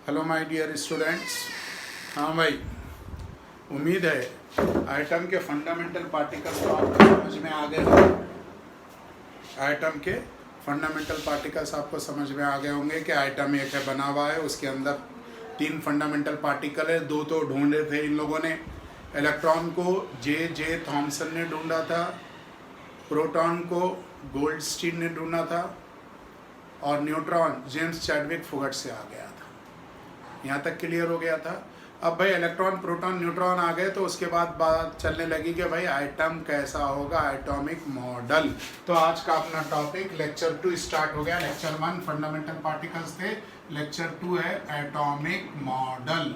Hello my dear students. हाँ भाई, उम्मीद है आइटम के फंडामेंटल पार्टिकल्स तो आपको समझ में आ गए होंगे। आइटम के फंडामेंटल पार्टिकल्स आपको समझ में आ गए होंगे कि आइटम एक है बना हुआ है, उसके अंदर 3 फंडामेंटल पार्टिकल है। 2 तो ढूंढे थे इन लोगों ने। इलेक्ट्रॉन को जे थॉमसन ने ढूंढा था, प्रोटॉन को गोल्डस्टीन ने ढूंढा था, और न्यूट्रॉन जेम्स चैडविक फुगट से आ गया था। यहाँ तक क्लियर हो गया था। अब भाई इलेक्ट्रॉन प्रोटॉन न्यूट्रॉन आ गए तो उसके बाद बात चलने लगी कि भाई आइटम कैसा होगा, एटॉमिक मॉडल। तो आज का अपना टॉपिक लेक्चर 2 स्टार्ट हो गया। लेक्चर 1 फंडामेंटल पार्टिकल्स थे, लेक्चर 2 है एटॉमिक मॉडल,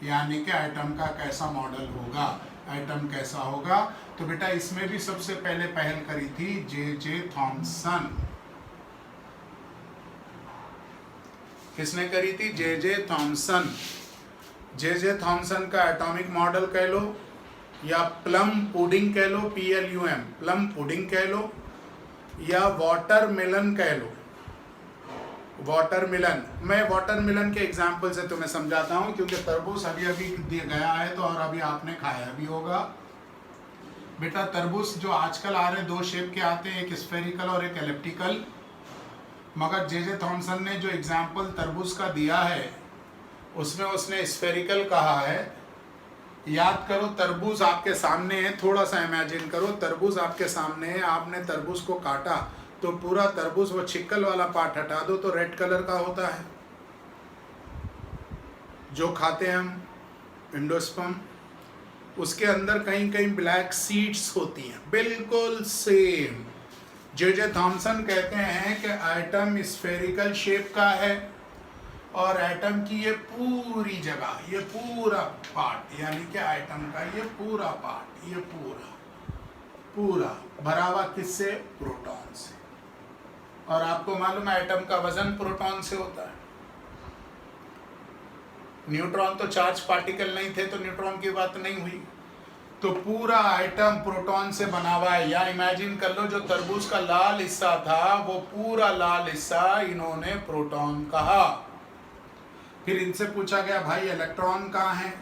यानी कि आइटम का कैसा मॉडल होगा, आइटम कैसा होगा। तो बेटा इसमें भी सबसे पहले पहल करी थी जे थॉमसन। किसने करी थी? J Thomson. जे थॉमसन का एटॉमिक मॉडल कह लो या प्लम पुडिंग कह लो, PLUM प्लम पुडिंग कह लो, या वाटरमेलन कह लो। वाटरमेलन, मैं वाटरमेलन के एग्जाम्पल से तुम्हें समझाता हूँ, क्योंकि तरबूज अभी अभी गया है तो और अभी आपने खाया भी होगा। बेटा तरबूज जो आजकल आ रहे हैं 2 शेप के आते हैं, एक स्फेरिकल और एक एलिप्टिकल। मगर जे थॉमसन ने जो एग्जाम्पल तरबूज का दिया है उसमें उसने स्फेरिकल कहा है। याद करो, तरबूज आपके सामने है, थोड़ा सा इमेजिन करो, तरबूज आपके सामने है, आपने तरबूज को काटा तो पूरा तरबूज, वो छिक्कल वाला पार्ट हटा दो तो रेड कलर का होता है जो खाते हैं हम, एंडोस्पर्म। उसके अंदर कहीं कहीं ब्लैक सीड्स होती हैं, बिल्कुल सेम। जे थॉमसन कहते हैं कि आइटम स्फेरिकल शेप का है और एटम की ये पूरी जगह, ये पूरा पार्ट, यानी कि आइटम का ये पूरा पार्ट, ये पूरा भरा हुआ किससे? प्रोटॉन से। और आपको मालूम है एटम का वजन प्रोटॉन से होता है। न्यूट्रॉन तो चार्ज पार्टिकल नहीं थे तो न्यूट्रॉन की बात नहीं हुई। तो पूरा आइटम प्रोटॉन से बना हुआ है। या इमेजिन कर लो, जो तरबूज का लाल हिस्सा था वो पूरा लाल हिस्सा इन्होंने प्रोटॉन कहा। फिर इनसे पूछा गया भाई इलेक्ट्रॉन कहाँ है,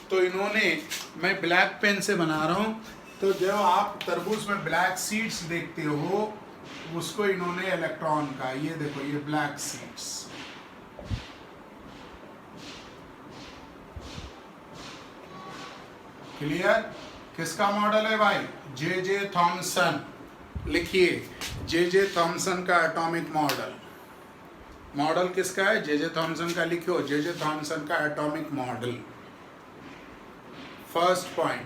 तो इन्होंने, मैं ब्लैक पेन से बना रहा हूँ, तो जो आप तरबूज में ब्लैक सीड्स देखते हो उसको इन्होंने इलेक्ट्रॉन कहा। ये देखो, ये ब्लैक सीड्स। क्लियर? किसका मॉडल है भाई? J Thomson. लिखिए, जे थॉमसन का एटॉमिक मॉडल। मॉडल किसका है? जे थॉमसन का। लिखो, जे थॉमसन का atomic model. First point,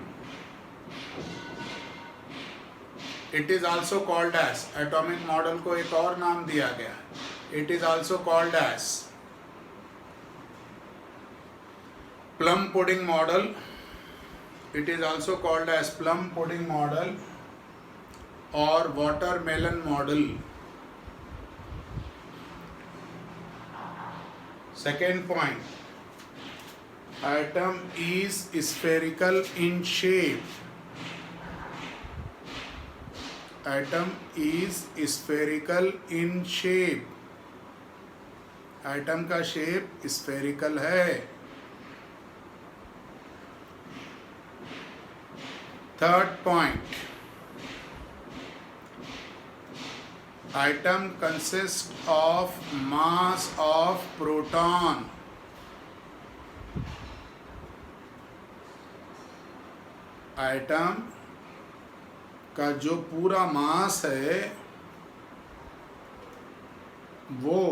it is also called as, atomic model को एक और नाम दिया गया, it is also called as plum pudding model. It is also called as plum pudding model or watermelon model. Second point, atom is spherical in shape. Atom is spherical in shape. Atom का shape spherical है। Third point, atom consists of mass of proton. Item का जो पूरा मास है वो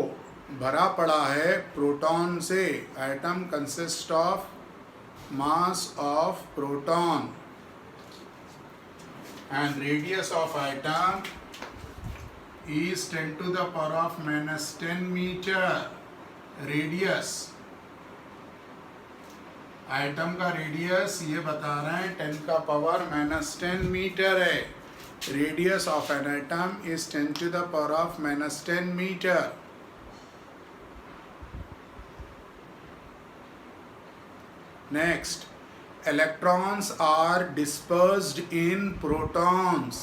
भरा पड़ा है प्रोटॉन से। Item consist of mass of proton and radius of atom is 10 to the power of -10 meter. Radius, atom का रेडियस ये बता रहे हैं 10 का पावर -10 मीटर है। Radius of an atom is 10 to the power of -10 metre. Next, electrons are dispersed in protons.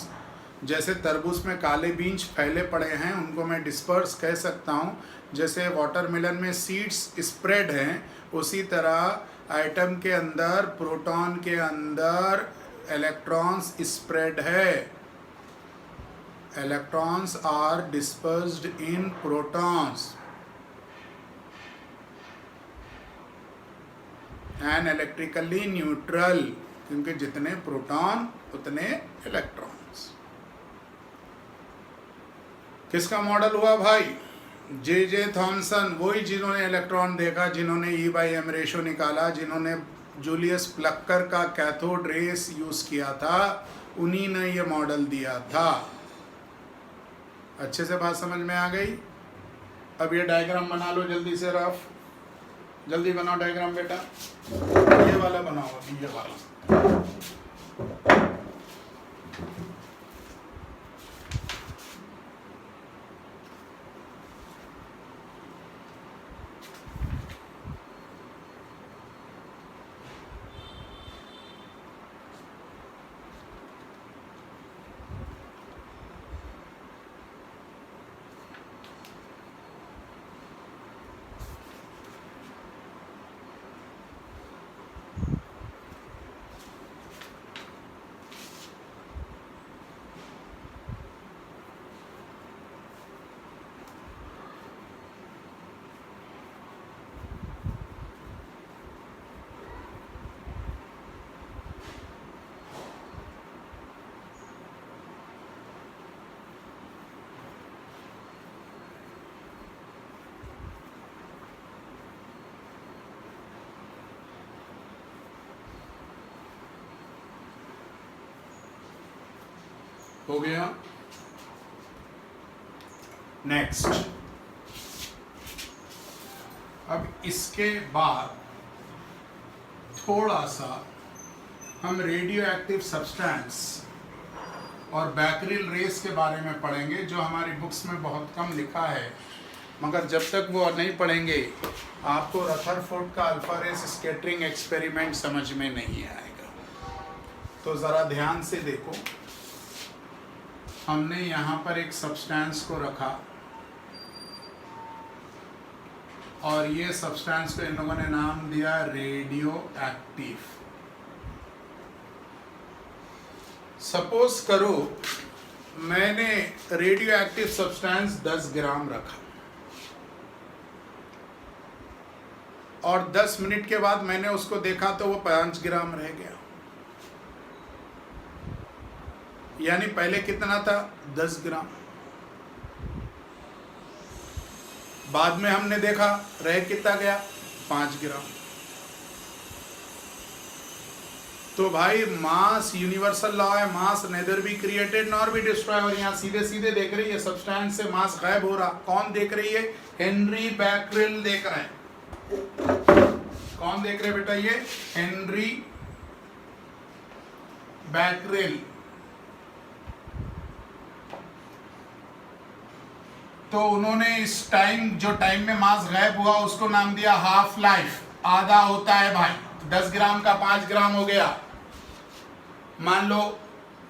जैसे तरबूज में काले बीज फैले पड़े हैं, उनको मैं डिस्पर्स कह सकता हूँ, जैसे वाटरमेलन में सीड्स स्प्रेड हैं, उसी तरह एटम के अंदर, प्रोटॉन के अंदर इलेक्ट्रॉन्स स्प्रेड है. Electrons are dispersed in protons and electrically neutral, क्योंकि जितने प्रोटॉन उतने इलेक्ट्रॉन्स. किसका मॉडल हुआ भाई? जे थॉमसन, वही जिन्होंने इलेक्ट्रॉन देखा, जिन्होंने E/m रेशो निकाला, जिन्होंने जूलियस प्लक्कर का कैथोड रेस यूज किया था, उन्हीं ने ये मॉडल दिया था. अच्छे से बात समझ में आ गई? अब ये डायग्राम बना लो जल्दी से. रफ जल्दी बनाओ डायग्राम बेटा. ये वाला बनाओ, अभी ये वाला. हो गया. नेक्स्ट, अब इसके बाद थोड़ा सा हम रेडियो एक्टिव सब्सटेंस और बैकरिल रेस के बारे में पढ़ेंगे, जो हमारी बुक्स में बहुत कम लिखा है, मगर जब तक वो नहीं पढ़ेंगे आपको रदरफोर्ड का अल्फा रेस स्कैटरिंग एक्सपेरिमेंट समझ में नहीं आएगा. तो ज़रा ध्यान से देखो. हमने यहाँ पर एक सब्सटेंस को रखा और ये सब्सटेंस को इन लोगों ने नाम दिया रेडियो एक्टिव. सपोज करो मैंने रेडियो एक्टिव सब्सटेंस 10 ग्राम रखा और 10 मिनट के बाद मैंने उसको देखा तो वो 5 ग्राम रह गया. यानी पहले कितना था? 10 ग्राम. बाद में हमने देखा रह कितना गया? 5 ग्राम. तो भाई मास यूनिवर्सल लॉ है, mass neither be created nor be destroy. और यहाँ सीधे सीधे देख रही है सब्सटेंस से मास गायब हो रहा. कौन देख रही है? हेनरी बैकरिल देख रहे हैं. कौन देख रहे बेटा? ये हेनरी बैकरिल. तो उन्होंने इस टाइम, जो टाइम में मास गायब हुआ, उसको नाम दिया हाफ लाइफ. आधा होता है भाई. 10 ग्राम का 5 ग्राम हो गया. मान लो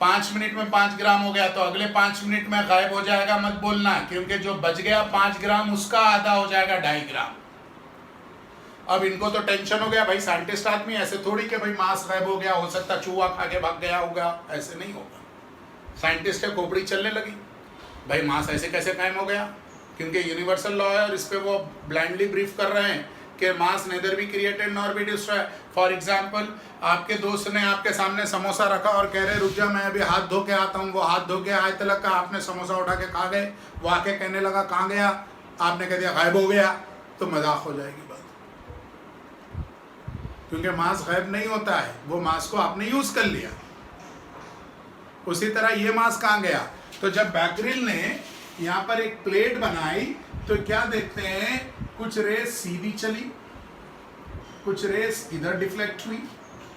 5 मिनट में 5 ग्राम हो गया, तो अगले 5 मिनट में गायब हो जाएगा मत बोलना, क्योंकि जो बच गया 5 ग्राम उसका आधा हो जाएगा 2.5 ग्राम. अब इनको तो टेंशन हो गया भाई, साइंटिस्ट आदमी, ऐसे थोड़ी कि भाई मास गायब हो गया, हो सकता चूहा खा के भाग गया होगा, ऐसे नहीं होगा. साइंटिस्ट के खोपड़ी चलने लगी, भाई मास ऐसे कैसे कायम हो गया? क्योंकि यूनिवर्सल लॉ है और इस पे वो ब्लाइंडली ब्रीफ कर रहे हैं कि mass neither be created nor be destroy. For example, आपके दोस्त ने आपके सामने समोसा रखा और कह रहे रुक जा मैं अभी हाथ धो के आता हूँ. वो हाथ धो के आए तलक का आपने समोसा उठा के खा गए. वो आके कहने लगा कहाँ गया? आपने कह दिया गायब हो गया. तो मजाक हो जाएगी बात, क्योंकि मास गायब नहीं होता है, वो मास को आपने यूज कर लिया. उसी तरह ये मास कहाँ गया? तो जब बैकरिल ने यहाँ पर एक प्लेट बनाई तो क्या देखते हैं? कुछ रेस सीधी चली, कुछ रेस इधर डिफ्लेक्ट हुई,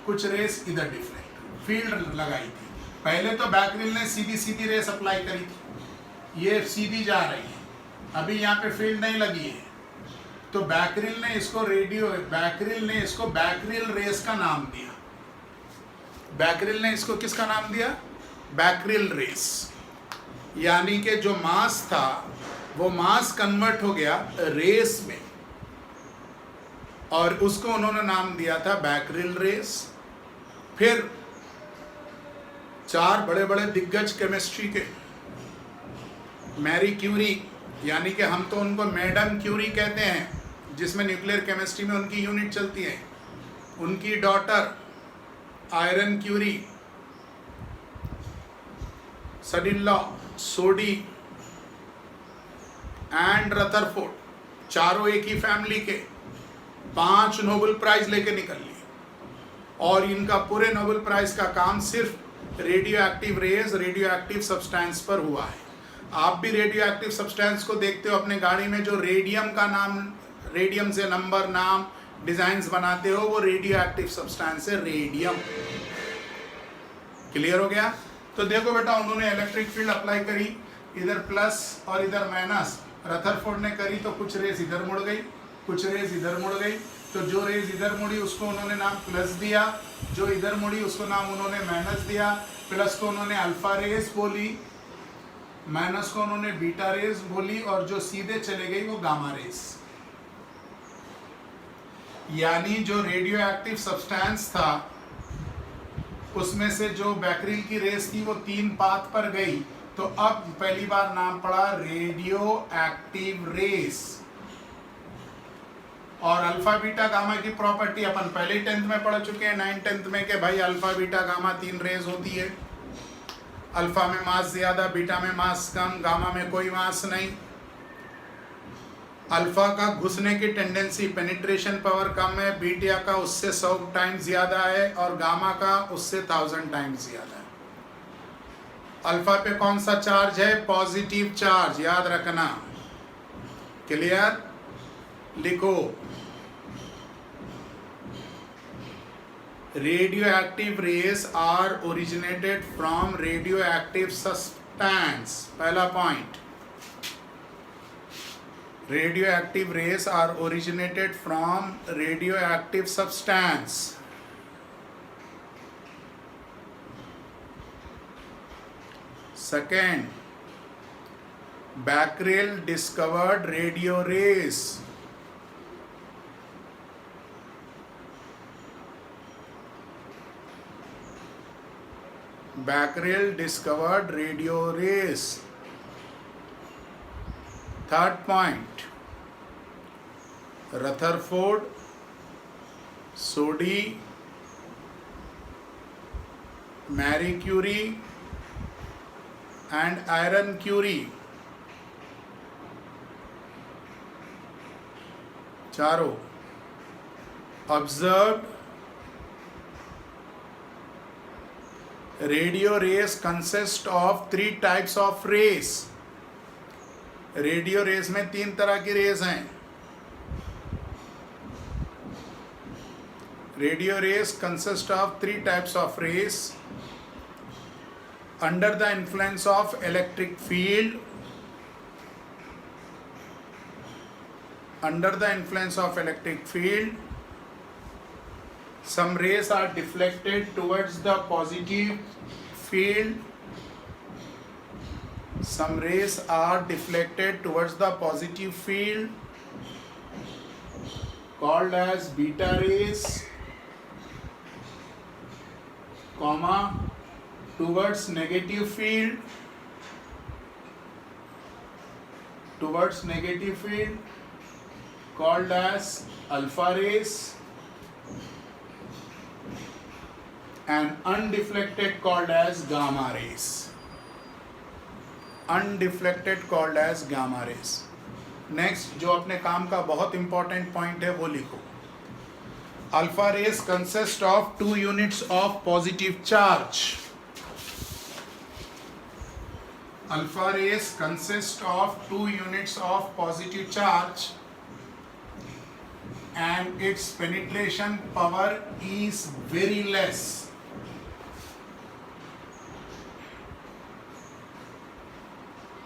कुछ रेस इधर डिफ्लेक्ट हुई. फील्ड लगाई थी. पहले तो बैकरिल ने सीधी सीधी रेस अप्लाई करी थी, ये सीधी जा रही है. अभी यहाँ पे फील्ड नहीं लगी है, तो बैकरिल ने इसको बैकरिल रेस का नाम दिया. बैकरिल ने इसको किसका नाम दिया? बैकरिल रेस. यानी कि जो मास था वो मास कन्वर्ट हो गया रेस में, और उसको उन्होंने नाम दिया था बैकरेल रेस। फिर 4 बड़े बड़े दिग्गज केमिस्ट्री के, मैरी क्यूरी, यानी कि हम तो उनको मैडम क्यूरी कहते हैं, जिसमें न्यूक्लियर केमिस्ट्री में उनकी यूनिट चलती है, उनकी डॉटर आयरन क्यूरी, सडिल्ला, सोडी एंड रदरफोर्ड, चारों एक ही फैमिली के, 5 नोबेल प्राइज लेके निकल लिए। और इनका पूरे नोबेल प्राइज का काम सिर्फ radioactive rays, radioactive substance पर हुआ है। आप भी रेडियो एक्टिव सब्सटेंस को देखते हो अपने गाड़ी में, जो रेडियम का नाम, रेडियम से नंबर, नाम, डिजाइन्स बनाते हो, वो रेडियो एक्टिव सब्सटेंस है, रेडियम। क्लियर हो गया? तो देखो बेटा, उन्होंने इलेक्ट्रिक फील्ड अप्लाई करी, इधर प्लस और इधर माइनस। रदरफोर्ड ने करी तो कुछ रेज इधर मुड़ गई, कुछ रेज इधर मुड़ गई, तो जो रेज इधर मुड़ी उसको उन्होंने नाम प्लस दिया, जो इधर मुड़ी उसको नाम उन्होंने माइनस दिया। प्लस को उन्होंने अल्फा रेज बोली, माइनस को उन्होंने बीटा रेज बोली, और जो सीधे चले गई वो गामा रेज। यानी जो रेडियो एक्टिव सब्सटेंस था उसमें से जो बैकरील की रेस थी वो 3 पाथ पर गई, तो अब पहली बार नाम पड़ा रेडियो एक्टिव रेस। और अल्फा बीटा गामा की प्रॉपर्टी अपन पहले 10th में पढ़ चुके हैं, 9th 10th में, कि भाई अल्फा बीटा गामा 3 रेज होती है। अल्फा में मास ज्यादा, बीटा में मास कम, गामा में कोई मास नहीं। अल्फा का घुसने की टेंडेंसी, पेनिट्रेशन पावर कम है, बीटा का उससे 100 टाइम्स ज्यादा है, और गामा का उससे 1000 टाइम्स ज्यादा है। अल्फा पे कौन सा चार्ज है? पॉजिटिव चार्ज, याद रखना। क्लियर? लिखो, radioactive rays are originated from radioactive substance। पहला point, radioactive rays are originated from radioactive substance। Second, Becquerel discovered radio rays। Becquerel discovered radio rays। Third point, Rutherford, Soddy, Marie Curie and Iron Curie, चारों observed radio rays consist of 3 types of rays। Radio rays में 3 तरह की rays हैं। Radio rays consist of 3 types of rays under the influence of electric field। Under the influence of electric field, some rays are deflected towards the positive field। Some rays are deflected towards the positive field, called as beta rays, comma, towards negative field, called as alpha rays, and undeflected called as gamma rays। undeflected called as gamma rays। Next, जो अपने काम का बहुत important point है वो लिखो। Alpha rays consist of 2 units of positive charge. Alpha rays consist of 2 units of positive charge and its penetration power is very less।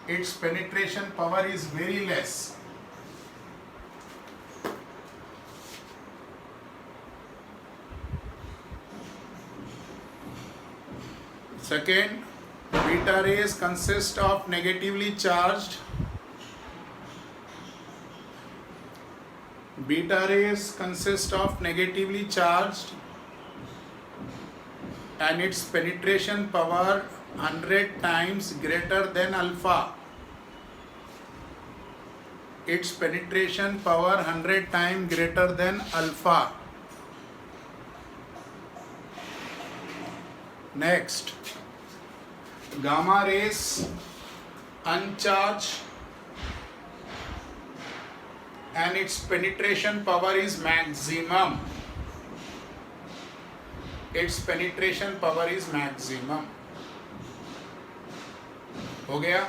Its penetration power is very less। Second, beta rays consist of negatively charged beta rays consist of negatively charged and its penetration power 100 times greater than alpha. Its penetration power 100 times greater than alpha. Next, gamma rays uncharged and its penetration power is maximum. Its penetration power is maximum. हो गया?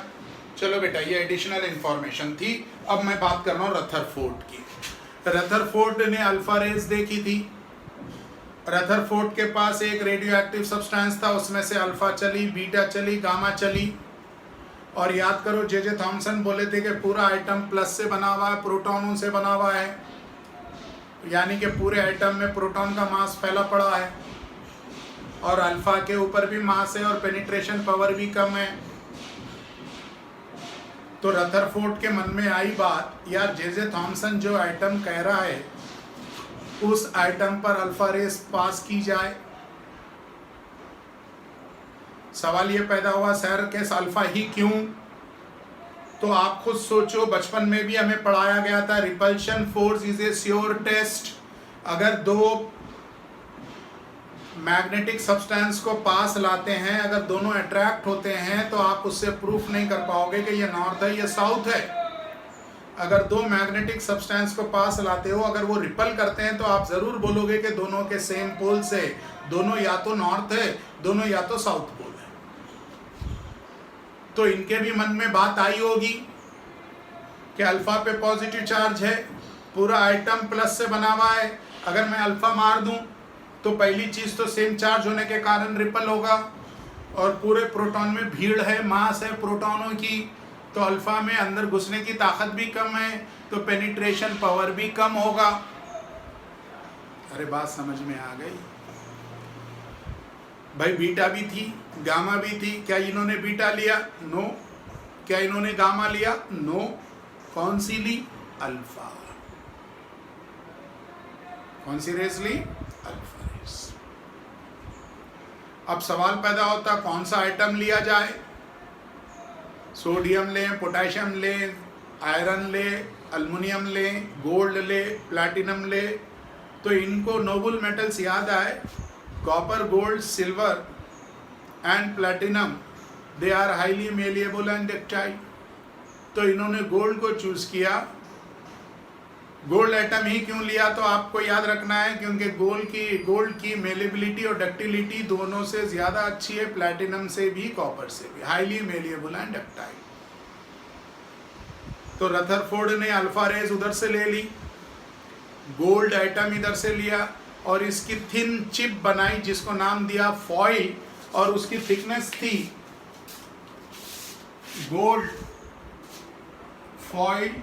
चलो बेटा, ये additional information थी. अब मैं बात कर रहा हूँ रदरफोर्ड की. रदरफोर्ड ने अल्फा रेज देखी थी. रदरफोर्ड के पास एक रेडियो एक्टिव सब्सटेंस था, उसमें से अल्फा चली, बीटा चली, गामा चली. और याद करो, जे थॉमसन बोले थे कि पूरा आइटम प्लस से बना हुआ है, प्रोटॉनों से बना हुआ है, यानी कि पूरे आइटम में प्रोटॉन का मास फैला पड़ा है और अल्फा के ऊपर भी मास है और पेनिट्रेशन पावर भी कम है. तो रदरफोर्ड के मन में आई बात, यार जे थॉमसन जो आइटम कह रहा है उस आइटम पर अल्फा रेस पास की जाए. सवाल ये पैदा हुआ, सर के अल्फा ही क्यों? तो आप खुद सोचो, बचपन में भी हमें पढ़ाया गया था repulsion force is a sure test. अगर दो मैग्नेटिक सब्सटेंस को पास लाते हैं, अगर दोनों अट्रैक्ट होते हैं, तो आप उससे प्रूफ नहीं कर पाओगे कि ये नॉर्थ है, ये साउथ है. अगर दो मैग्नेटिक सब्सटेंस को पास लाते हो, अगर वो रिपल करते हैं, तो आप जरूर बोलोगे कि दोनों के सेम पोल से, दोनों या तो नॉर्थ है, दोनों या तो साउथ पोल है. तो इनके भी मन में बात आई होगी कि अल्फा पे पॉजिटिव चार्ज है, पूरा आइटम प्लस से बना हुआ है, अगर मैं अल्फा मार दूं तो पहली चीज तो सेम चार्ज होने के कारण रिपल होगा, और पूरे प्रोटॉन में भीड़ है, मास है प्रोटॉनों की, तो अल्फा में अंदर घुसने की ताकत भी कम है, तो पेनिट्रेशन पावर भी कम होगा. अरे बात समझ में आ गई भाई? बीटा भी थी, गामा भी थी. क्या इन्होंने बीटा लिया? नो. क्या इन्होंने गामा लिया? नो. कौन सी ली? अल्फा. कौन सी रेस ली? Alpha rays. अब सवाल पैदा होता, कौन सा आइटम लिया जाए? सोडियम ले, पोटेशियम ले, आयरन ले, अल्युमिनियम ले, गोल्ड ले, प्लैटिनम ले. तो इनको नोबल मेटल्स याद आए, copper, gold, silver and platinum, they are highly malleable and ductile. तो इन्होंने गोल्ड को चूज किया. गोल्ड एटम ही क्यों लिया? तो आपको याद रखना है क्योंकि गोल्ड की मेलेबिलिटी और डक्टिलिटी दोनों से ज्यादा अच्छी है, प्लैटिनम से भी, कॉपर से भी, हाईली मेलिएबल एंड डक्टाइल. तो रदरफोर्ड ने अल्फा रेज उधर से ले ली, गोल्ड आइटम इधर से लिया, और इसकी थिन चिप बनाई जिसको नाम दिया फॉइल, और उसकी थिकनेस थी gold foil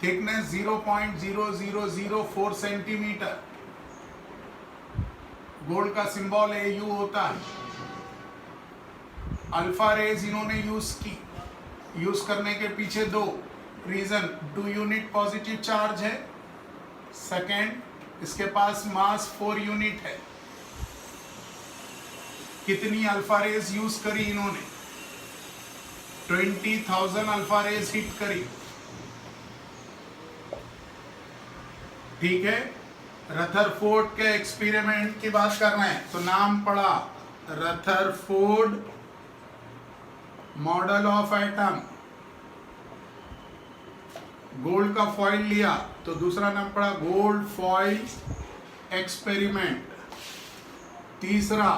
thickness 0.0004 centimetre. Gold का सिंबल AU होता है. अल्फा रेज इन्होंने यूज की. यूज करने के पीछे दो रीजन, 2 यूनिट पॉजिटिव चार्ज है, सेकेंड इसके पास मास 4 यूनिट है. कितनी अल्फा रेज यूज करी इन्होंने? 20,000 अल्फा रेज हिट करी. ठीक है. रदरफोर्ड के एक्सपेरिमेंट की बात कर रहे हैं, तो नाम पड़ा Rutherford model of atom. Gold का फॉइल लिया तो दूसरा नाम पड़ा गोल्ड फॉइल एक्सपेरिमेंट. तीसरा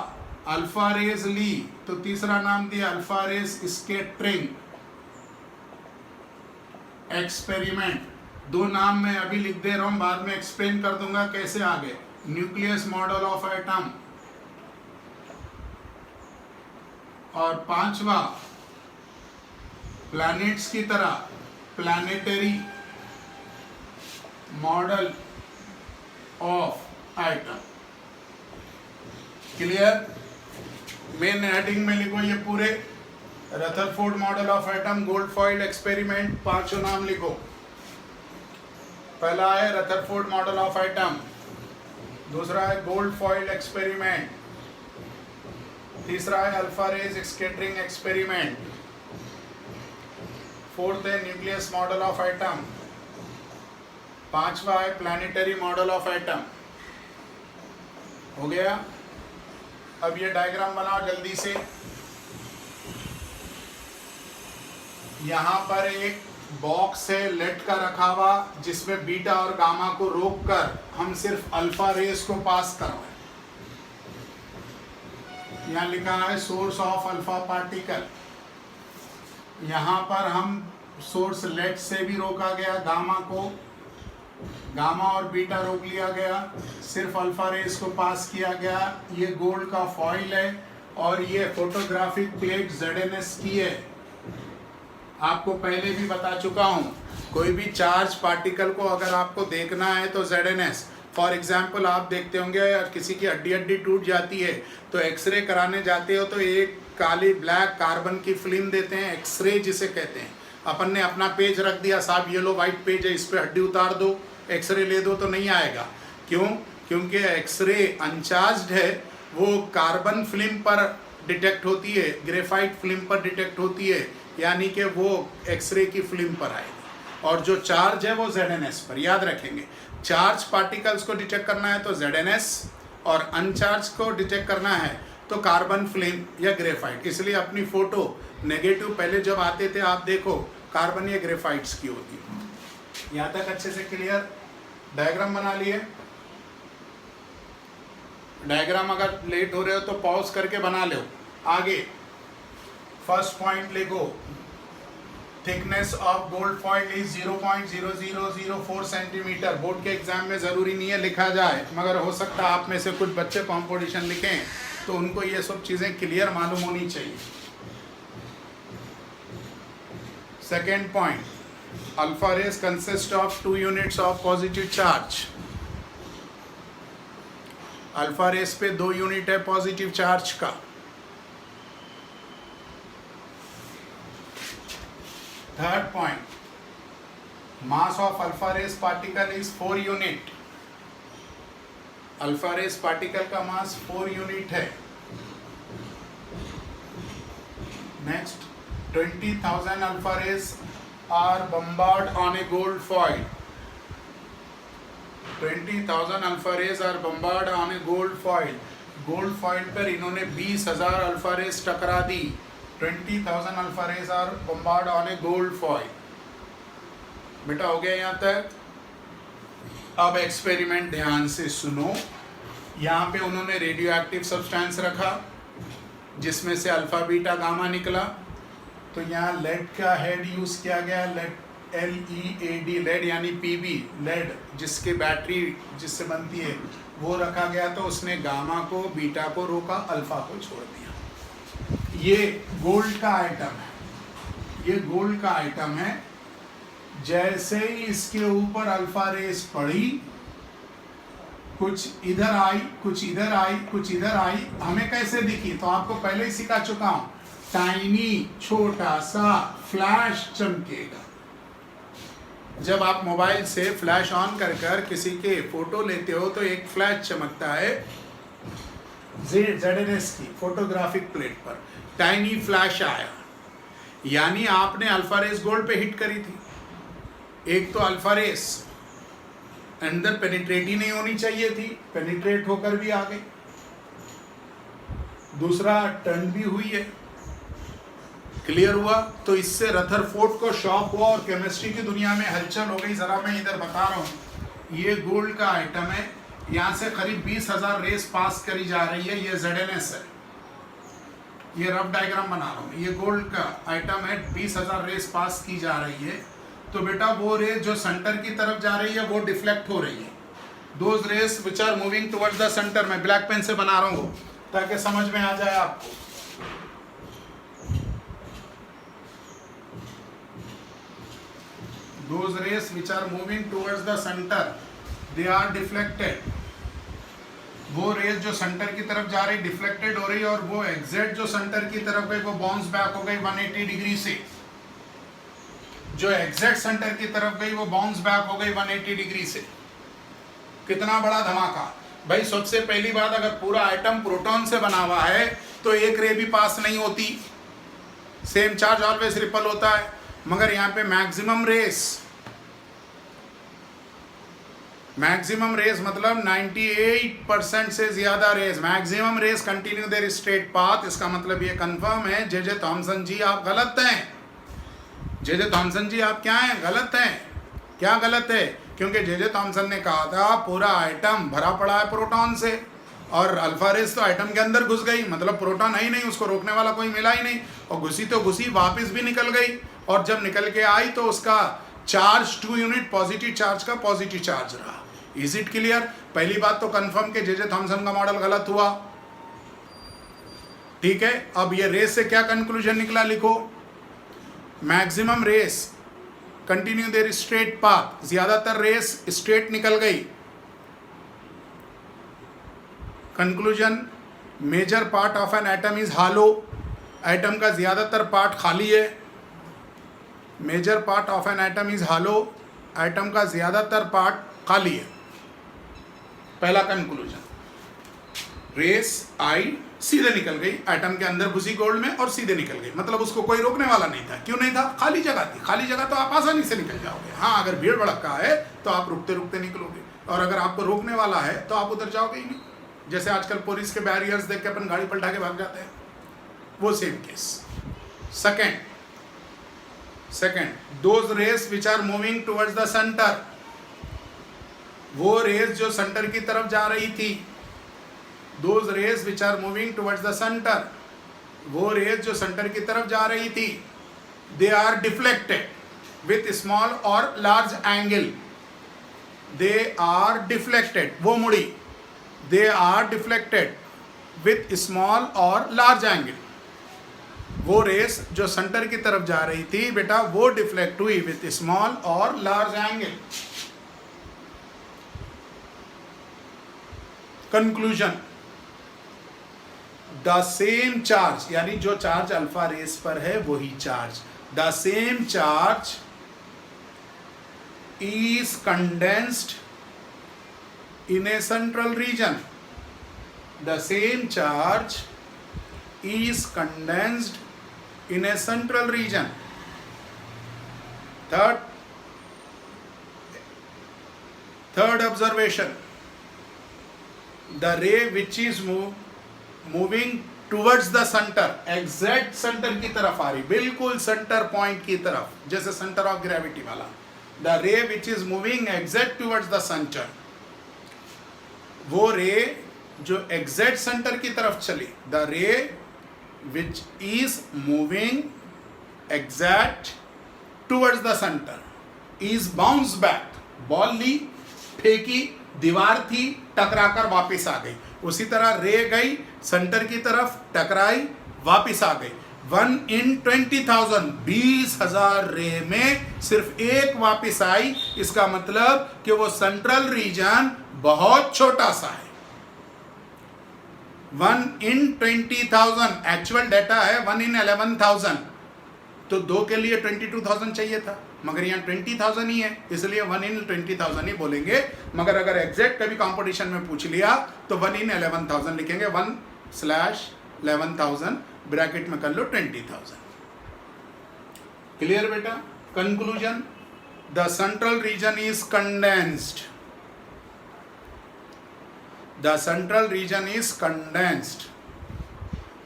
अल्फा रेज ली तो तीसरा नाम दिया अल्फा रेज स्कैटरिंग एक्सपेरिमेंट. 2 नाम मैं अभी लिख दे रहा हूं, बाद में एक्सप्लेन कर दूंगा कैसे आगे. Nucleus model of atom. और 5वां प्लैनेट्स की तरह planetary model of atom. Clear? Main heading में लिखो ये पूरे Rutherford model of atom, gold foil experiment, 5 नाम लिखो. पहला है रदरफोर्ड मॉडल ऑफ एटम, दूसरा है गोल्ड फॉइल एक्सपेरिमेंट, तीसरा है alpha rays scattering experiment, fourth है न्यूक्लियस मॉडल ऑफ एटम, पांचवा है प्लानिटरी मॉडल ऑफ एटम। हो गया। अब ये डायग्राम बनाओ जल्दी से। यहाँ पर एक बॉक्स है लेड का रखा हुआ, जिसमें बीटा और गामा को रोककर हम सिर्फ अल्फा रेस को पास करवाएं। यहाँ लिखा है सोर्स ऑफ अल्फा पार्टिकल। यहाँ पर हम सोर्स लेड से भी रोका गया, गामा को, गामा और बीटा रोक लिया गया, सिर्फ अल्फा रेस को पास किया गया। ये गोल्ड का फॉइल है और ये फोटोग्राफिक प्लेट ZNS की है। आपको पहले भी बता चुका हूँ, कोई भी चार्ज पार्टिकल को अगर आपको देखना है तो ZNS, फॉर एग्जाम्पल आप देखते होंगे यार किसी की हड्डी टूट जाती है तो एक्सरे कराने जाते हो तो एक काली ब्लैक कार्बन की फिल्म देते हैं, एक्सरे जिसे कहते हैं। अपन ने अपना पेज रख दिया, साहब ये लो वाइट पेज है, इस पर हड्डी उतार दो, एक्सरे ले दो, तो नहीं आएगा। क्यों? क्योंकि एक्सरे अनचार्ज्ड है, वो कार्बन फिल्म पर डिटेक्ट होती है, ग्रेफाइट फिल्म पर डिटेक्ट होती है, यानी कि वो एक्सरे की फिल्म पर आएगी। और जो चार्ज है वो ZNS पर। याद रखेंगे, चार्ज पार्टिकल्स को डिटेक्ट करना है तो ZNS, और अनचार्ज को डिटेक्ट करना है तो कार्बन फिल्म या ग्रेफाइट। इसलिए अपनी फोटो नेगेटिव पहले जब आते थे आप देखो कार्बन या ग्रेफाइट्स की होती है। यहाँ तक अच्छे से क्लियर? डायग्राम बना लिए? डायग्राम अगर लेट हो रहे हो तो पॉज करके बना लो। आगे फर्स्ट पॉइंट लिखो, thickness of gold foil is 0.0004 centimetre. Board के एग्जाम में जरूरी नहीं है लिखा जाए, मगर हो सकता है आप में से कुछ बच्चे कॉम्पोजिशन लिखें तो उनको ये सब चीजें क्लियर मालूम होनी चाहिए। Second point, alpha rays consist of 2 units of positive charge. Alpha rays पे 2 यूनिट है पॉजिटिव चार्ज का। Third point, mass of alpha rays particle is 4 unit. Alpha rays particle का मास 4 यूनिट है। Next, 20,000 alpha rays are bombard on a gold foil. 20,000 alpha rays are bombard on a gold foil. Gold foil पर इन्होंने 20,000 alpha rays टकरा दी। 20,000 alpha rays are bombard on a gold foil. बेटा हो गया यहाँ तक? अब एक्सपेरिमेंट ध्यान से सुनो। यहाँ पे उन्होंने रेडियो एक्टिव सब्सटेंस रखा जिसमें से अल्फा बीटा गामा निकला। तो यहाँ लेड का हेड यूज किया गया, लेड LED, लेड यानी PB, लेड जिसके बैटरी जिससे बनती है वो रखा गया। तो उसने गामा को बीटा को रोका, अल्फा को छोड़ दिया। ये गोल्ड का आइटम है, ये गोल्ड का आइटम है। जैसे ही इसके ऊपर अल्फा रेस पड़ी, कुछ इधर आई, कुछ इधर आई, कुछ इधर आई। हमें कैसे दिखी? तो आपको पहले ही सिखा चुका हूं, टाइनी छोटा सा फ्लैश चमकेगा। जब आप मोबाइल से फ्लैश ऑन कर किसी के फोटो लेते हो तो एक फ्लैश चमकता है ZNS की फोटोग्राफिक प्लेट पर, टाइनी फ्लैश आया, यानी आपने अल्फा रेस गोल्ड पे हिट करी थी। एक तो अल्फा रेस अंदर पेनिट्रेट ही नहीं होनी चाहिए थी, पेनिट्रेट होकर भी आ गई। दूसरा टर्न भी हुई है। क्लियर हुआ? तो इससे रदरफोर्ड को शॉक हुआ और केमिस्ट्री की दुनिया में हलचल हो गई। जरा मैं इधर बता रहा हूँ, ये गोल्ड का आइटम है, यहाँ से करीब 20,000 रेस पास करी जा रही है। ये ZNS है, ये रफ डायग्राम बना रहा हूँ। ये गोल्ड का आइटम है, 20,000 रेस पास की जा रही है। तो बेटा वो रेस जो सेंटर की तरफ जा रही है वो डिफ्लेक्ट हो रही है। Those rays which are moving towards the centre, मैं ब्लैक पेन से बना रहा हूँ ताकि समझ में आ जाए आपको। Those rays which are moving towards the center, they are deflected. वो रेस जो सेंटर की तरफ जा रही डिफ्लेक्टेड हो रही, और वो एग्जैक्ट जो सेंटर की तरफ गई वो बाउंस बैक हो गई 180 डिग्री से। जो एग्जैक्ट सेंटर की तरफ गई वो बाउंस बैक हो गई 180 डिग्री से। कितना बड़ा धमाका भाई। सबसे पहली बात, अगर पूरा आइटम प्रोटॉन से बना हुआ है तो एक रे भी पास नहीं होती, सेम चार्ज ऑलवेज रिपल होता है। मगर यहाँ पे मैक्सिमम रेस मतलब 98% से ज्यादा rays, maximum rays continue their straight path. इसका मतलब ये कंफर्म है जे थॉमसन जी आप गलत हैं। जे थॉमसन जी आप क्या हैं? गलत हैं। क्या गलत है? क्योंकि जे थॉमसन ने कहा था पूरा आइटम भरा पड़ा है प्रोटॉन से, और अल्फा रेस तो आइटम के अंदर घुस गई, मतलब प्रोटॉन है ही नहीं, उसको रोकने वाला कोई मिला ही नहीं, और घुसी तो घुसी, वापस भी निकल गई, और जब निकल के आई तो उसका चार्ज 2 यूनिट पॉजिटिव चार्ज का पॉजिटिव चार्ज रहा। Is it clear? पहली बात तो कंफर्म कि जे थॉमसन का मॉडल गलत हुआ। ठीक है, अब ये रेस से क्या कंक्लूजन निकला, लिखो। Maximum rays continue their straight path, ज्यादातर रेस स्ट्रेट निकल गई। Conclusion, major part of an atom is hollow, atom का ज्यादातर पार्ट खाली है। Major part of an atom is hollow, atom का ज्यादातर पार्ट खाली है। पहला कंक्लूजन, रेस आई सीधे निकल गई, एटम के अंदर घुसी गोल्ड में और सीधे निकल गई, मतलब उसको कोई रोकने वाला नहीं था। क्यों नहीं था? खाली जगह थी। खाली जगह तो आप आसानी से निकल जाओगे। हाँ, अगर भीड़ भड़का है तो आप रुकते रुकते निकलोगे, और अगर आपको रोकने वाला है तो आप उधर जाओगे ही नहीं। जैसे आजकल पुलिस के बैरियर्स देख के अपन गाड़ी पलटा के भाग जाते हैं, वो same case. Second, those rays which are moving towards the centre, वो रेस जो सेंटर की तरफ जा रही थी, those rays which are moving towards the centre, वो रेस जो सेंटर की तरफ जा रही थी, they are deflected with small और large angle, they are deflected, वो मुड़ी, they are deflected with small और लार्ज एंगल। वो रेस जो सेंटर की तरफ जा रही थी बेटा, वो डिफ्लेक्ट हुई विथ स्मॉल और large angle. Conclusion, the same charge, यानी जो चार्ज अल्फा रेस पर है वही charge, the same charge is condensed in a central region, the same charge is condensed in a central region. Third observation, the ray which is moving towards the center, exact center की तरफ आ रही, बिल्कुल centre point की तरफ, जैसे centre of gravity वाला, the ray which is moving exact towards the center, वो रे जो एग्जैक्ट सेंटर की तरफ चली, the ray which is moving exact towards the center is bounced back, ball ली, फेंकी, दीवार थी, टकराकर वापस आ गई। उसी तरह रे गई सेंटर की तरफ, टकराई, वापस आ गई। 1 in 20,000, 20,000 रे में सिर्फ एक वापस आई। इसका मतलब कि वो सेंट्रल रीजन बहुत छोटा सा है। 1 in 20,000, एक्चुअल डाटा है 1 in 11,000, तो 2 के लिए 22,000 चाहिए था, मगर यहाँ 20,000 ही है, इसलिए 1 in 20,000 ही बोलेंगे। मगर अगर एग्जैक्ट कभी कंपटीशन में पूछ लिया तो 1 in 11,000 लिखेंगे, 1/11,000 ब्रैकेट में कर लो 20,000। क्लियर बेटा? Conclusion, the central region is condensed, the central region is condensed,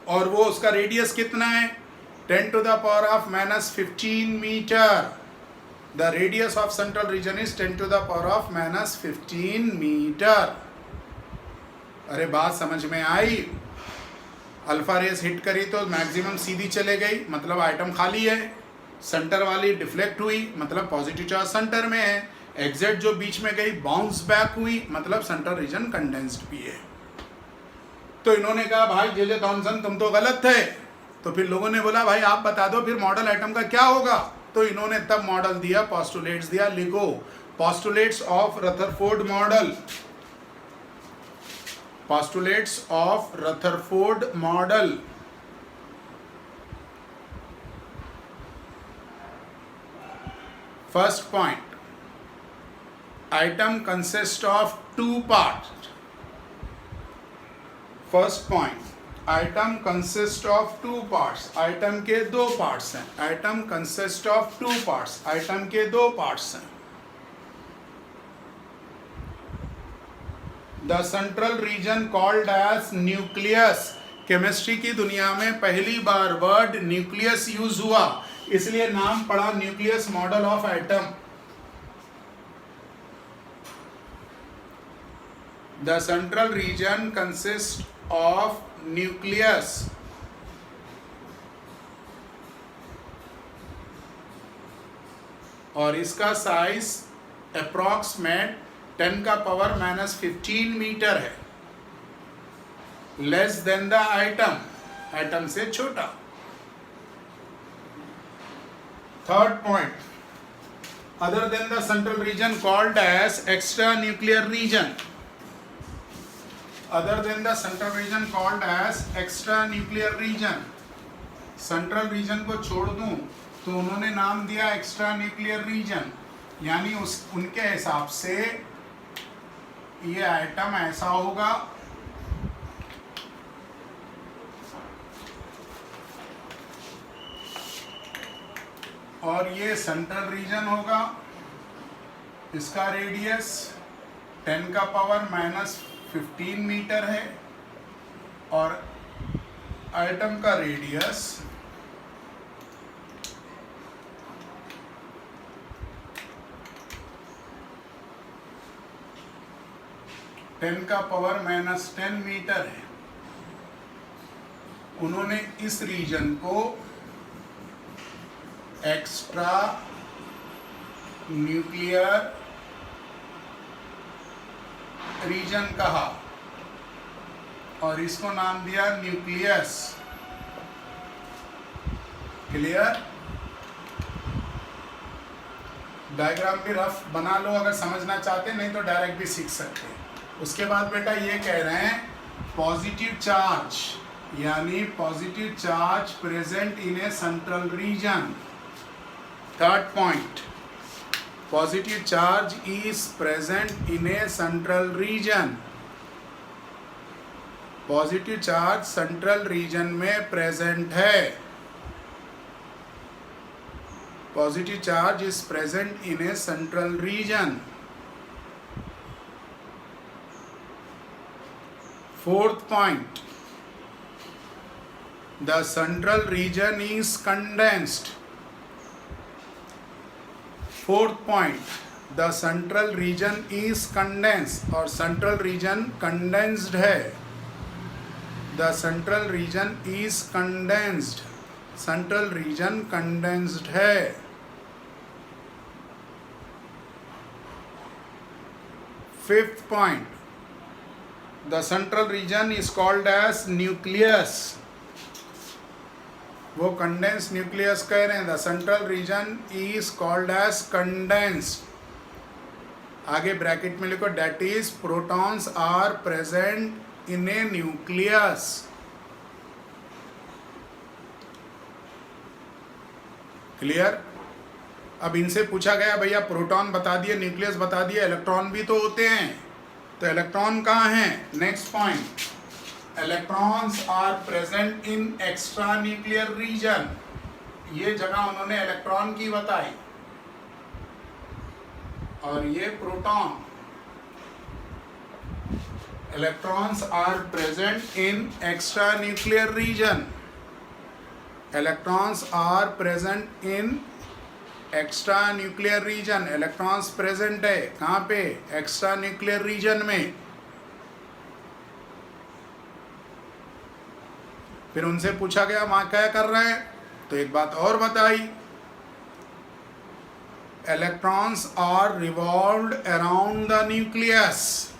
और वो उसका रेडियस कितना है? 10 to the power of -15 metre. The radius of central region is 10 to the power of -15 metre. अरे बात समझ में आई? अल्फा रेस हिट करी तो मैक्सिमम सीधी चले गई, मतलब आइटम खाली है। सेंटर वाली डिफ्लेक्ट हुई, मतलब पॉजिटिव चार्ज सेंटर में है। एग्जैक्ट जो बीच में गई बाउंस बैक हुई, मतलब सेंट्रल रीजन कंडेंस्ड भी है। तो इन्होंने कहा भाई जे थॉमसन तुम तो गलत थे। तो फिर लोगों ने बोला भाई आप बता दो फिर मॉडल आइटम का क्या होगा। तो इन्होंने तब मॉडल दिया, पोस्टुलेट्स दिया। लिखो, postulates of Rutherford model, postulates of Rutherford model। First point, atom consists of two parts. First point, atom consists of two parts. Atom के दो parts हैं. Atom consists of two parts. Atom के दो parts हैं. The central region called as nucleus. Chemistry की दुनिया में पहली बार वर्ड न्यूक्लियस यूज हुआ, इसलिए नाम पड़ा nucleus model of atom. The central region consist of nucleus. और इसका साइज अप्रॉक्सीमेट 10⁻⁻15 मीटर है. Less than the atom, atom से छोटा. Third point, other than the central region called as extra nuclear region. Other than the central region called as extra nuclear region. Central region को छोड़ दूं तो उन्होंने नाम दिया एक्स्ट्रा न्यूक्लियर रीजन, यानी उनके हिसाब से ये आइटम ऐसा होगा और ये सेंट्रल रीजन होगा. इसका रेडियस 10⁻⁻15 मीटर है और आइटम का रेडियस 10⁻⁻10 मीटर है. उन्होंने इस रीजन को एक्स्ट्रा न्यूक्लियर रीजन कहा और इसको नाम दिया न्यूक्लियस. क्लियर? डायग्राम भी रफ बना लो अगर समझना चाहते, नहीं तो डायरेक्ट भी सीख सकते. उसके बाद बेटा ये कह रहे हैं पॉजिटिव चार्ज, यानी positive charge present in a central region. Third point, positive charge is present in a central region. Positive charge central region में प्रेजेंट है. Positive charge is present in a central region. Fourth point, the central region is condensed. Fourth point, the central region is condensed और central region condensed है. The central region is condensed. Central region condensed है. Fifth point, the central region is called as nucleus. वो condense nucleus कह रहे हैं. The central region is called as condensed. आगे bracket में लिखो that is protons are present in a nucleus. Clear? अब इनसे पूछा गया भैया प्रोटॉन बता दिए, न्यूक्लियस बता दिए, इलेक्ट्रॉन भी तो होते हैं, तो इलेक्ट्रॉन कहाँ हैं? Next point, electrons are present in extra nuclear region. ये जगह उन्होंने इलेक्ट्रॉन की बताई और ये proton. Electrons are present in extra nuclear region. Electrons are present in extra nuclear region. Electrons present है कहाँ पे? एक्स्ट्रा न्यूक्लियर रीजन में. फिर उनसे पूछा गया वहां क्या कर रहे हैं, तो एक बात और बताई, electrons are revolved around the nucleus.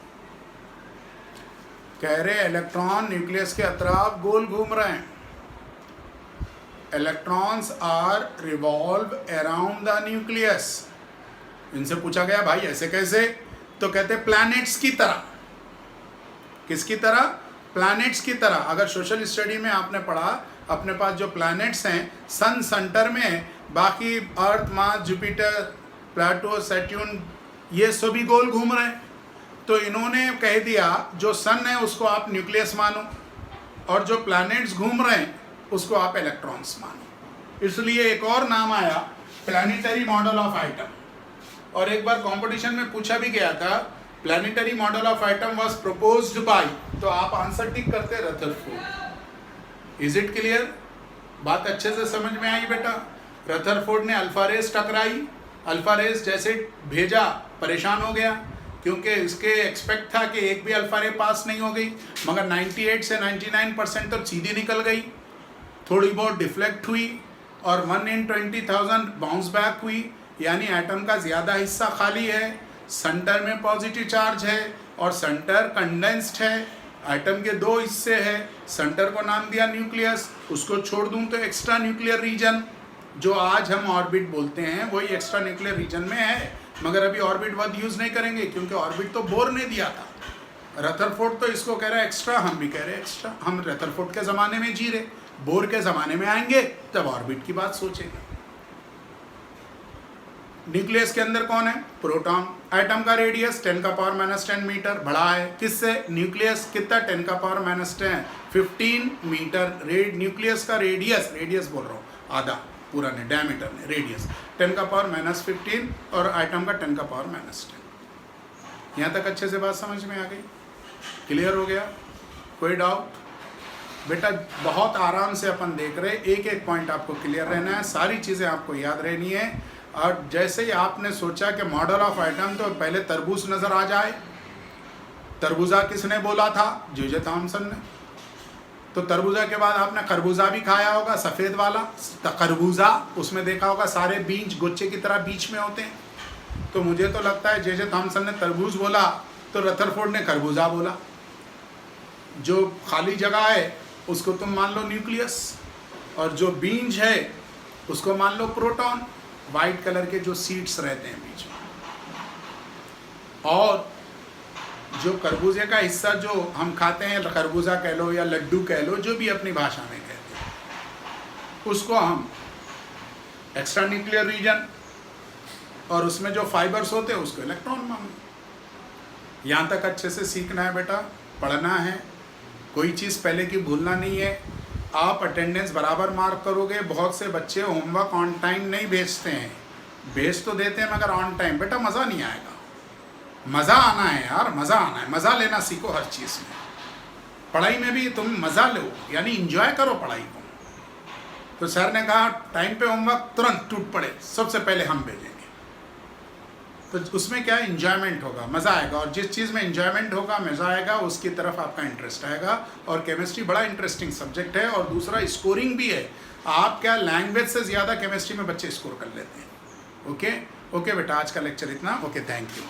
कह रहे इलेक्ट्रॉन न्यूक्लियस के अतराफ गोल घूम रहे हैं. Electrons are revolve around the nucleus. इनसे पूछा गया भाई ऐसे कैसे, तो कहते प्लैनेट्स की तरह. किसकी तरह? प्लैनेट्स की तरह. अगर सोशल स्टडी में आपने पढ़ा, अपने पास जो प्लैनेट्स हैं सन सेंटर में, बाकी अर्थ, मार्स, जुपिटर, प्लूटो, सैटर्न, ये सभी गोल घूम रहे हैं। तो इन्होंने कह दिया जो सन है उसको आप न्यूक्लियस मानो और जो प्लैनेट्स घूम रहे हैं उसको आप इलेक्ट्रॉन्स मानो। इसलिए एक और नाम आया प्लानिटरी मॉडल ऑफ आइटम। और एक बार कंपटीशन में पूछा भी गया था planetary model of item was proposed by, तो आप आंसर टिक करते रदरफोर्ड। Is it clear? बात अच्छे से समझ में आई बेटा? रदरफोर्ड ने अल्फा रेस टकराई, अल्फा रेस जैसे भेजा परेशान हो गया क्योंकि इसके एक्सपेक्ट था कि एक भी अल्फा रे पास नहीं हो गई, मगर 98 से 99% तक सीधी निकल गई, थोड़ी बहुत डिफ्लेक्ट हुई और 1 in 20,000 बाउंस बैक हुई। यानी एटम का ज़्यादा हिस्सा खाली है, सेंटर में पॉजिटिव चार्ज है और सेंटर कंडेंस्ड है। एटम के दो हिस्से हैं, सेंटर को नाम दिया न्यूक्लियस, उसको छोड़ दूं तो एक्स्ट्रा न्यूक्लियर रीजन जो आज हम ऑर्बिट बोलते हैं वही एक्स्ट्रा न्यूक्लियर रीजन में है। मगर अभी ऑर्बिट वर्ड यूज़ नहीं करेंगे क्योंकि ऑर्बिट तो बोर ने दिया था। रदरफोर्ड तो इसको कह रहा है एक्स्ट्रा, हम भी कह रहे हैं एक्स्ट्रा। हम रदरफोर्ड के ज़माने में जी रहे, बोर के ज़माने में आएंगे तब ऑर्बिट की बात सोचेंगे। न्यूक्लियस के अंदर कौन है? प्रोटॉन। एटम का रेडियस 10⁻⁻10 मीटर बड़ा है किससे? न्यूक्लियस कितना? 10⁻⁻10 15 मीटर। न्यूक्लियस का रेडियस बोल रहा हूँ, आधा, पूरा नहीं, डायमीटर नहीं, रेडियस 10⁻⁻15 और एटम का 10⁻⁻10। यहाँ तक अच्छे से बात समझ में आ गई? क्लियर हो गया? कोई डाउट? बेटा बहुत आराम से अपन देख रहे, एक एक पॉइंट आपको क्लियर रहना है, सारी चीज़ें आपको याद रहनी है। और जैसे ही आपने सोचा कि मॉडल ऑफ आइटम, तो पहले तरबूज नज़र आ जाए। तरबूजा किसने बोला था? जे थॉमसन ने। तो तरबूजा के बाद आपने खरबूजा भी खाया होगा, सफ़ेद वाला खरबूजा, उसमें देखा होगा सारे बीज गुच्छे की तरह बीच में होते हैं। तो मुझे तो लगता है जे थॉमसन ने तरबूज बोला तो रदरफोर्ड ने खरबूजा बोला। जो खाली जगह है उसको तुम मान लो न्यूक्लियस और जो बीज है उसको मान लो प्रोटॉन, वाइट कलर के जो सीड्स रहते हैं बीच में। और जो खरबूजे का हिस्सा जो हम खाते हैं, खरबूजा कह लो या लड्डू कह लो, जो भी अपनी भाषा में कहते हैं, उसको हम एक्स्ट्रा न्यूक्लियर रीजन और उसमें जो फाइबर्स होते हैं उसको इलेक्ट्रॉन मानो। यहाँ तक अच्छे से सीखना है बेटा, पढ़ना है, कोई चीज़ पहले की भूलना नहीं है। आप अटेंडेंस बराबर मार्क करोगे। बहुत से बच्चे होमवर्क ऑन टाइम नहीं भेजते हैं, भेज तो देते हैं मगर ऑन टाइम। बेटा मज़ा नहीं आएगा, मज़ा आना है यार, मज़ा आना है, मज़ा लेना सीखो हर चीज़ में। पढ़ाई में भी तुम मज़ा लो, यानी इंजॉय करो पढ़ाई को। तो सर ने कहा टाइम पे होमवर्क तुरंत टूट पड़े, सबसे पहले हम भेजेंगे। तो उसमें क्या इंजॉयमेंट होगा, मज़ा आएगा। और जिस चीज़ में इंजॉयमेंट होगा, मज़ा आएगा, उसकी तरफ आपका इंटरेस्ट आएगा। और केमिस्ट्री बड़ा इंटरेस्टिंग सब्जेक्ट है। और दूसरा स्कोरिंग भी है। आप क्या लैंग्वेज से ज़्यादा केमिस्ट्री में बच्चे स्कोर कर लेते हैं। ओके बेटा, आज का लेक्चर इतना। Okay, thank you.